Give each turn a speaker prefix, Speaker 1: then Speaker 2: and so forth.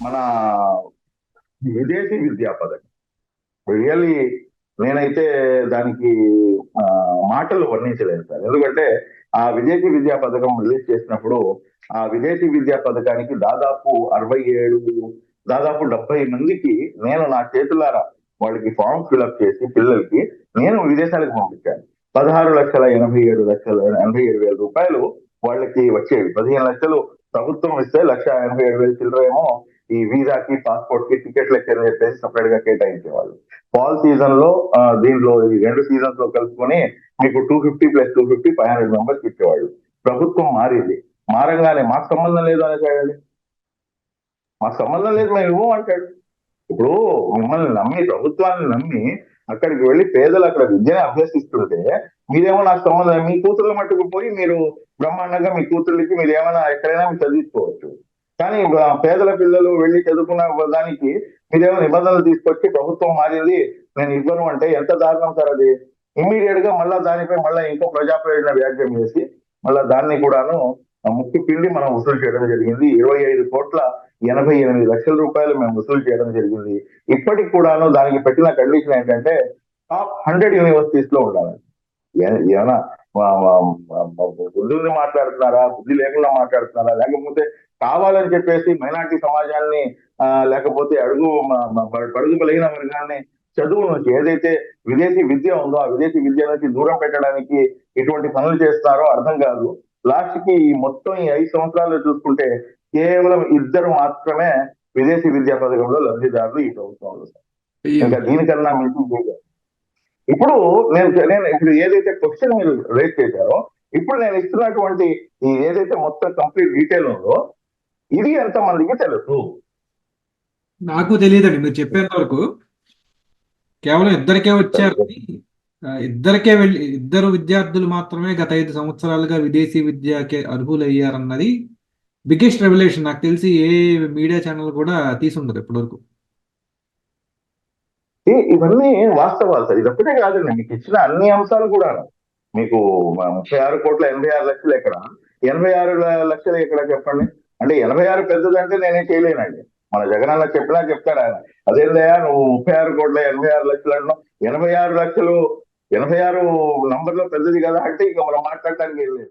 Speaker 1: మన విదేశీ విద్యా పథకం రియల్లీ నేనైతే దానికి ఆ, మాటలు వర్ణించలేను సార్. ఎందుకంటే ఆ విదేశీ విద్యా పథకం రిలీజ్ చేసినప్పుడు ఆ విదేశీ విద్యా పథకానికి దాదాపు 67, దాదాపు 70 మందికి నేను నా చేతులారా వాళ్ళకి ఫామ్ ఫిల్అప్ చేసి పిల్లలకి నేను విదేశాలకు పంపించాను. 16,87,87,87,000 రూపాయలు వాళ్ళకి వచ్చేవి. 15 లక్షలు ప్రభుత్వం ఇస్తే 1,87,000 చిల్లరేమో ఈ వీసాకి, పాస్పోర్ట్ కి, టికెట్లకి అని చెప్పేసి సపరేట్ గా కేటాయించేవాళ్ళు. ఫాల్ సీజన్ లో దీంట్లో ఈ 2 సీజన్స్ లో కలుపుకొని మీకు 250 + 250 500 మెంబర్స్ ఇచ్చేవాళ్ళు. ప్రభుత్వం మారింది. మారంగానే మాకు సంబంధం లేదు అనేసాడండి. మాకు సంబంధం లేదు, మేము ఇవ్వం అంటాడు. ఇప్పుడు మిమ్మల్ని నమ్మి, ప్రభుత్వాన్ని నమ్మి అక్కడికి వెళ్ళి పేదలు అక్కడ విద్యను అభ్యసిస్తుంటే మీరేమో నాకు సంబంధం, మీ కూతుర్ల మట్టుకు పోయి మీరు బ్రహ్మాండంగా మీ కూతుర్లకి మీరు ఏమైనా ఎక్కడైనా మీరు చదివించుకోవచ్చు. కానీ పేదల పిల్లలు వెళ్ళి చదువుకున్న దానికి మీరేమో నిబంధనలు తీసుకొచ్చి ప్రభుత్వం మారింది నేను ఇవ్వను అంటే ఎంత దారుణం సార్ అది. ఇమ్మీడియట్ గా మళ్ళా దానిపై మళ్ళీ ఇంకో ప్రజా ప్రయోజన వ్యాజ్యం చేసి మళ్ళా దాన్ని కూడాను ముక్కు పిండి మనం వసూలు చేయడం జరిగింది. 25,88,00,000 రూపాయలు మేము వసూలు చేయడం జరిగింది. ఇప్పటికి కూడాను దానికి పెట్టిన కండిషన్ ఏంటంటే టాప్ 100 యూనివర్సిటీస్ లో ఉండాలి. ఏమైనా బుద్ధుల్ని మాట్లాడుతున్నారా, బుద్ధి లేకుండా మాట్లాడుతున్నారా, లేకపోతే కావాలని చెప్పేసి మైనార్టీ సమాజాన్ని లేకపోతే బడుగు బలహీన వర్గాన్ని చదువు నుంచి ఏదైతే విదేశీ విద్య ఉందో ఆ విదేశీ విద్య నుంచి దూరం పెట్టడానికి ఇటువంటి పనులు చేస్తున్నారో అర్థం కాదు. లాస్ట్ కి ఈ మొత్తం ఈ 5 సంవత్సరాలు చూసుకుంటే కేవలం 2 మాత్రమే విదేశీ విద్యా పథకంలో లబ్ధిదారులు ఈ ప్రభుత్వంలో.
Speaker 2: అయ్యో.
Speaker 1: ఇంకా దీనికన్నా మీకు ఇప్పుడు నేను ఇప్పుడు ఏదైతే క్వశ్చన్ మీరు రేజ్ చేశారో ఇప్పుడు నేను ఇస్తున్నటువంటి ఈ ఏదైతే మొత్తం కంప్లీట్ డీటెయిల్ ఉందో ఇది ఎంత మందికి తెలుసు?
Speaker 2: నాకు తెలియదండి మీరు చెప్పేంత వరకు. కేవలం ఇద్దరికే వచ్చారని, ఇద్దరికే వెళ్ళి 2 విద్యార్థులు మాత్రమే గత 5 సంవత్సరాలుగా విదేశీ విద్యకి అర్హులయ్యారన్నది బిగ్గెస్ట్ రెవల్యూషన్. నాకు తెలిసి ఏ మీడియా ఛానల్ కూడా తీసుండదు ఇప్పటివరకు.
Speaker 1: ఇవన్నీ వాస్తవాలు సార్. ఇది ఒక్కటే కాదండి, మీకు ఇచ్చిన అన్ని అంశాలు కూడా మీకు 36,86,86,00,000 ఎక్కడ, 86,00,000 ఎక్కడ చెప్పండి. అంటే 86 పెద్దదంటే నేనేం చేయలేనండి. మన జగనన్న చెప్పినా చెప్తాడు ఆయన, అదేందయ్యా నువ్వు 36,86,00,000 అంటున్నావు, 86,00,000 86 నంబర్ లో పెద్దది కదా అంటే ఇక మనం మాట్లాడటానికి వెళ్ళలేదు.